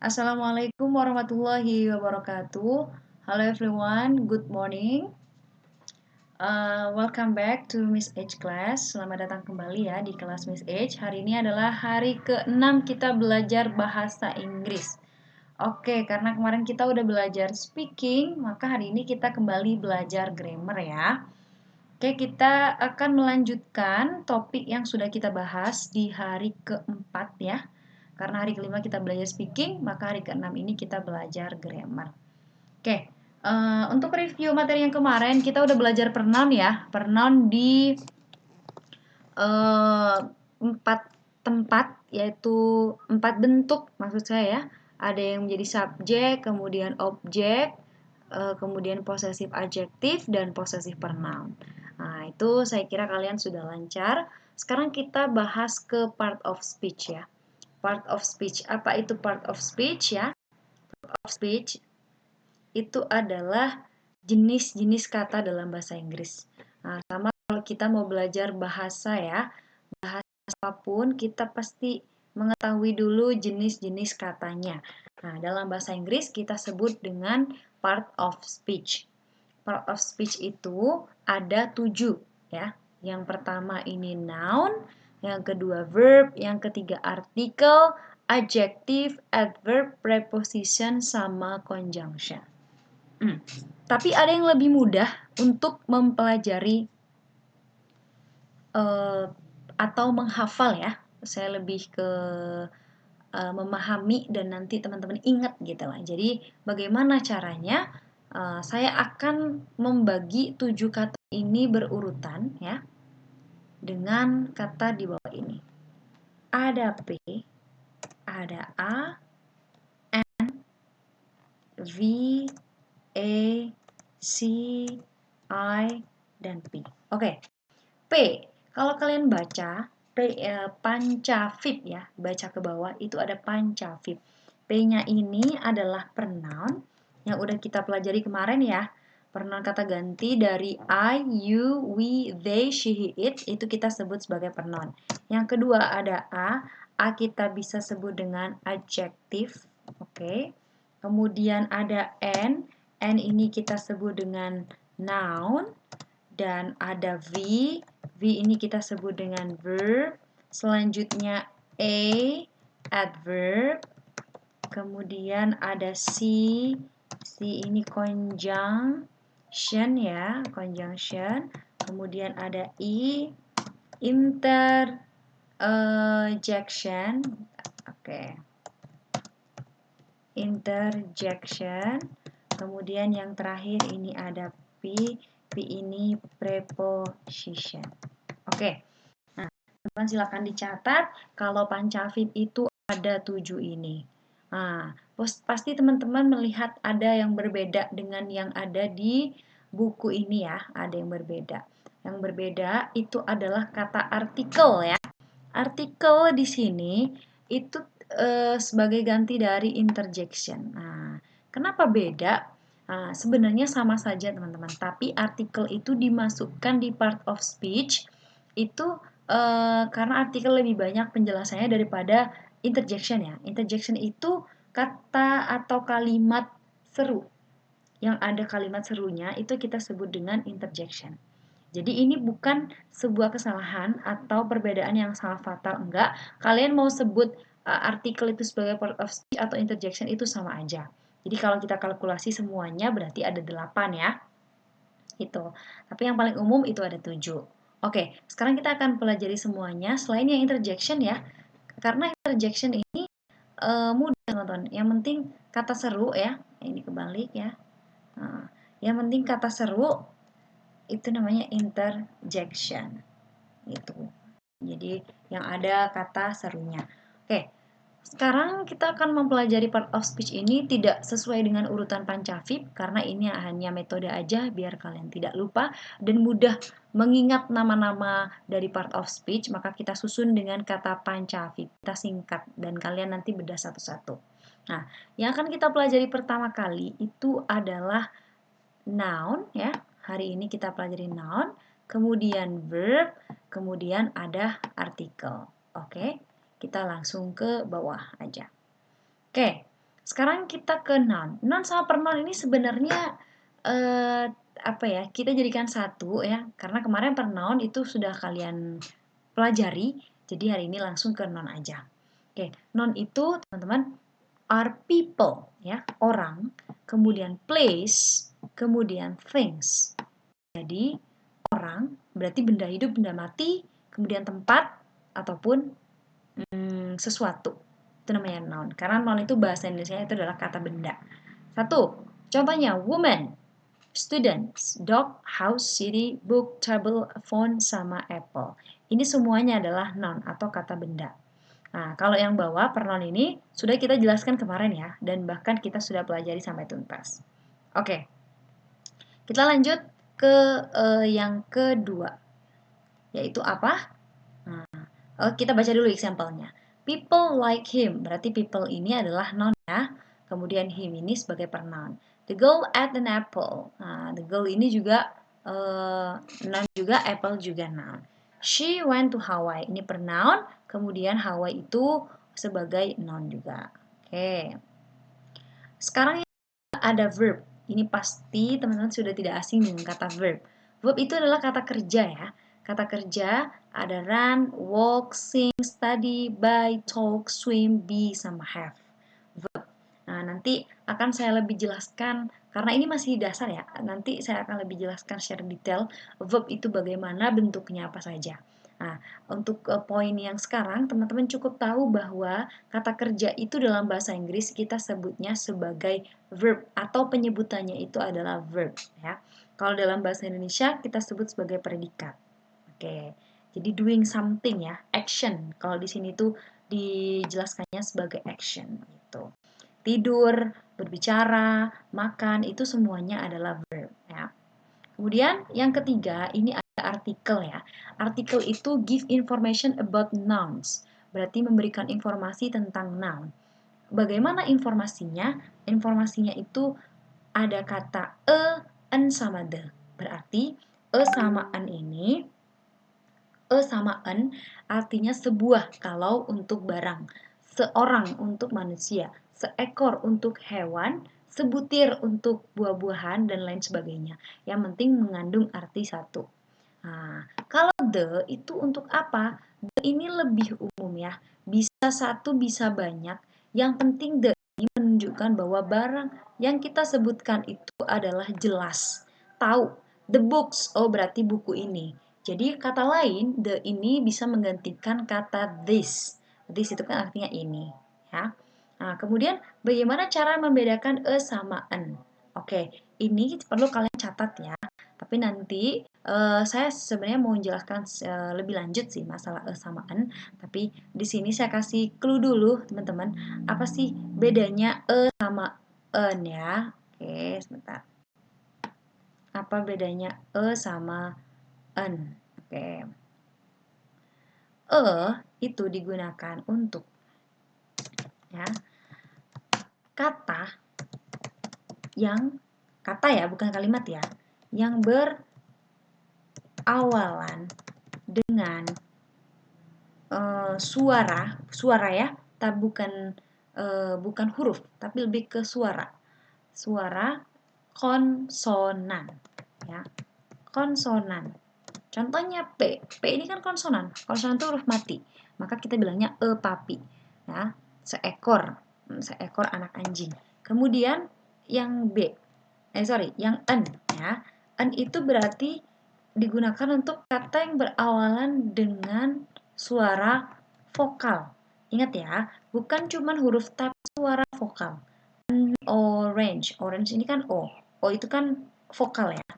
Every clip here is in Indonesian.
Assalamualaikum warahmatullahi wabarakatuh. Hello everyone, good morning. Welcome back to Miss H class. Selamat datang kembali ya di kelas Miss H. Hari ini adalah hari ke-6 kita belajar bahasa Inggris. Oke, karena kemarin kita udah belajar speaking, maka hari ini kita kembali belajar grammar ya. Oke, kita akan melanjutkan topik yang sudah kita bahas di hari ke-4 ya. Karena hari kelima kita belajar speaking, maka hari ke-6 ini kita belajar grammar. Oke, untuk review materi yang kemarin kita udah belajar pronoun ya. Pronoun di 4 tempat, yaitu 4 bentuk maksud saya ya. Ada yang menjadi subjek, kemudian objek, kemudian possessive adjective, dan possessive pronoun. Nah, itu saya kira kalian sudah lancar. Sekarang kita bahas ke part of speech ya. Part of speech. Apa itu part of speech ya? Part of speech itu adalah jenis-jenis kata dalam bahasa Inggris. Nah, sama kalau kita mau belajar bahasa ya, bahasa apapun kita pasti mengetahui dulu jenis-jenis katanya. Nah, dalam bahasa Inggris kita sebut dengan part of speech. Part of speech itu ada 7 ya. Yang pertama ini noun, yang kedua verb, yang ketiga artikel, adjective, adverb, preposition, sama conjunction. Tapi ada yang lebih mudah untuk mempelajari atau menghafal ya. Saya lebih ke memahami dan nanti teman-teman ingat gitu lah. Jadi bagaimana caranya? Saya akan membagi 7 kata ini berurutan ya dengan kata di bawah ini. Ada P, ada A, N, V, A, C, I, dan P. Oke, P. Kalau kalian baca pancavip ya, baca ke bawah itu ada pancavip. P-nya ini adalah pronoun yang udah kita pelajari kemarin ya. Pronoun kata ganti dari I, you, we, they, she, he, it itu kita sebut sebagai pronoun. Yang kedua ada A. A kita bisa sebut dengan adjective, oke. Kemudian ada N. N ini kita sebut dengan noun. Dan ada V. V ini kita sebut dengan verb. Selanjutnya A, adverb. Kemudian ada C. C ini conjunction ya, conjunction. Kemudian ada I, interjection. Oke. Interjection. Kemudian yang terakhir ini ada P. P ini preposition. Oke. Nah, teman-teman silakan dicatat kalau pancavip itu ada 7 ini. Nah, pasti teman-teman melihat ada yang berbeda dengan yang ada di buku ini ya, ada yang berbeda. Yang berbeda itu adalah kata artikel ya. Artikel di sini itu sebagai ganti dari interjection. Nah, kenapa beda? Nah, sebenarnya sama saja teman-teman, tapi artikel itu dimasukkan di part of speech itu karena artikel lebih banyak penjelasannya daripada interjection ya. Interjection itu kata atau kalimat seru. Yang ada kalimat serunya itu kita sebut dengan interjection. Jadi ini bukan sebuah kesalahan atau perbedaan yang sangat fatal, enggak. Kalian mau sebut artikel itu sebagai part of speech atau interjection itu sama aja. Jadi kalau kita kalkulasi semuanya berarti ada 8 ya. Itu. Tapi yang paling umum itu ada 7. Oke, sekarang kita akan pelajari semuanya selain yang interjection ya. Karena interjection ini mudah teman-teman. Yang penting kata seru ya. Ini kebalik ya. Nah, yang penting kata seru itu namanya interjection gitu. Jadi yang ada kata serunya. Oke, sekarang kita akan mempelajari part of speech ini tidak sesuai dengan urutan pancavip karena ini hanya metode aja biar kalian tidak lupa dan mudah mengingat nama-nama dari part of speech, maka kita susun dengan kata pancavip. Kita singkat dan kalian nanti bedah satu-satu. Nah, yang akan kita pelajari pertama kali itu adalah noun ya. Hari ini kita pelajari noun, kemudian verb, kemudian ada artikel. Oke, kita langsung ke bawah aja. Oke, Sekarang kita ke noun. Noun sama pronoun ini sebenarnya apa ya? Kita jadikan satu ya, karena kemarin pronoun itu sudah kalian pelajari. Jadi hari ini langsung ke noun aja. Oke, noun itu teman-teman are people ya, orang, kemudian place, kemudian things. Jadi orang berarti benda hidup, benda mati, kemudian tempat ataupun sesuatu. Itu namanya noun. Karena noun itu bahasa Indonesia itu adalah kata benda. Satu, contohnya woman, students, dog, house, city, book, table, phone, sama apple. Ini semuanya adalah noun atau kata benda. Nah, kalau yang bawah pronoun ini sudah kita jelaskan kemarin ya, dan bahkan kita sudah pelajari sampai tuntas. Oke, kita lanjut ke yang kedua, yaitu apa? Nah, kita baca dulu example-nya. People like him, berarti people ini adalah noun ya. Kemudian him ini sebagai pronoun. The girl ate an apple. Nah, the girl ini juga noun juga, apple juga noun. She went to Hawaii. Ini pronoun, kemudian Hawaii itu sebagai noun juga. Oke. Sekarang ada verb. Ini pasti teman-teman sudah tidak asing dengan kata verb. Verb itu adalah kata kerja ya. Kata kerja ada run, walk, sing, study, buy, talk, swim, be, sama have. Verb. Nah, nanti akan saya lebih jelaskan, karena ini masih dasar ya, nanti saya akan lebih jelaskan secara detail verb itu bagaimana, bentuknya apa saja. Nah, untuk poin yang sekarang, teman-teman cukup tahu bahwa kata kerja itu dalam bahasa Inggris kita sebutnya sebagai verb, atau penyebutannya itu adalah verb ya. Kalau dalam bahasa Indonesia kita sebut sebagai predikat. Oke. Jadi doing something ya, action. Kalau di sini tuh dijelaskannya sebagai action gitu. Tidur, berbicara, makan, itu semuanya adalah verb ya. Kemudian yang ketiga, ini ada artikel ya. Artikel itu give information about nouns. Berarti memberikan informasi tentang noun. Bagaimana informasinya? Informasinya itu ada kata en sama the. Berarti sama en ini, sama en artinya sebuah kalau untuk barang, seorang untuk manusia, seekor untuk hewan, sebutir untuk buah-buahan, dan lain sebagainya. Yang penting mengandung arti satu. Nah, kalau the itu untuk apa? The ini lebih umum ya. Bisa satu, bisa banyak. Yang penting the ini menunjukkan bahwa barang yang kita sebutkan itu adalah jelas. Tahu. The books, oh berarti buku ini. Jadi kata lain, the ini bisa menggantikan kata this. This itu kan artinya ini. Ya. Nah, kemudian bagaimana cara membedakan sama en? Oke, ini perlu kalian catat ya. Tapi nanti saya sebenarnya mau menjelaskan lebih lanjut sih masalah sama en. Tapi di sini saya kasih clue dulu teman-teman. Apa sih bedanya sama en ya? Oke, sebentar. Apa bedanya sama en? Oke. Itu digunakan untuk ya kata ya, bukan kalimat ya, yang berawalan dengan suara ya, tapi bukan huruf, tapi lebih ke suara konsonan ya, konsonan. Contohnya P ini kan konsonan itu huruf mati, maka kita bilangnya papi ya, seekor anak anjing. Kemudian yang yang en ya, en itu berarti digunakan untuk kata yang berawalan dengan suara vokal. Ingat ya, bukan cuma huruf tapi suara vokal. Orange ini kan O itu kan vokal ya.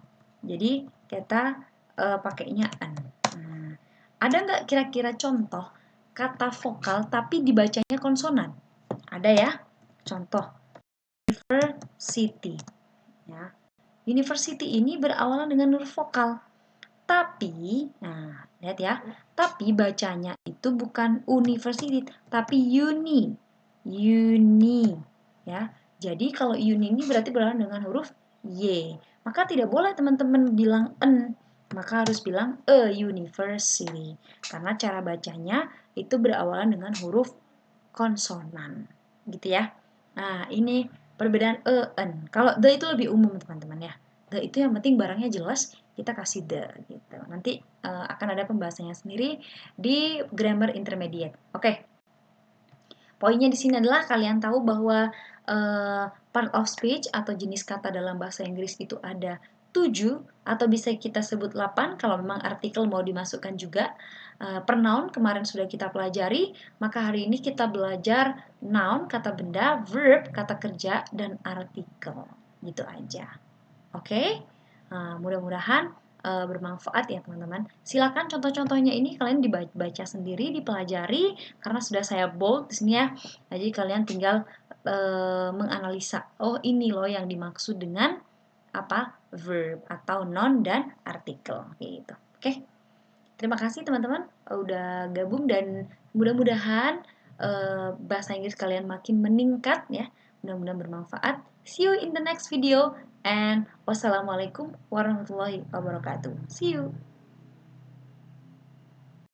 Jadi kita pakainya an. Nah, ada nggak kira-kira contoh kata vokal tapi dibacanya konsonan? Ada ya. Contoh university. Ya. University ini berawalan dengan huruf vokal. Tapi, nah, lihat ya. Tapi bacanya itu bukan university, tapi uni. Uni. Ya. Jadi kalau uni ini berarti berawalan dengan huruf Y. Maka tidak boleh teman-teman bilang en. Maka harus bilang university. Karena cara bacanya itu berawalan dengan huruf konsonan. Gitu ya. Nah, ini perbedaan en. Kalau the itu lebih umum, teman-teman ya. The itu yang penting barangnya jelas, kita kasih the gitu. Nanti akan ada pembahasannya sendiri di grammar intermediate. Oke. Poinnya di sini adalah kalian tahu bahwa part of speech atau jenis kata dalam bahasa Inggris itu ada 7 atau bisa kita sebut 8 kalau memang artikel mau dimasukkan juga. Pronoun kemarin sudah kita pelajari, maka hari ini kita belajar noun, kata benda, verb, kata kerja, dan artikel. Gitu aja. Oke? Mudah-mudahan bermanfaat ya teman-teman. Silakan contoh-contohnya ini kalian dibaca sendiri, dipelajari karena sudah saya bold di sini ya. Jadi kalian tinggal menganalisa. Oh, ini loh yang dimaksud dengan apa? Verb atau noun dan artikel gitu. Oke. Terima kasih teman-teman udah gabung dan mudah-mudahan bahasa Inggris kalian makin meningkat ya. Mudah-mudahan bermanfaat. See you in the next video and wassalamualaikum warahmatullahi wabarakatuh. See you.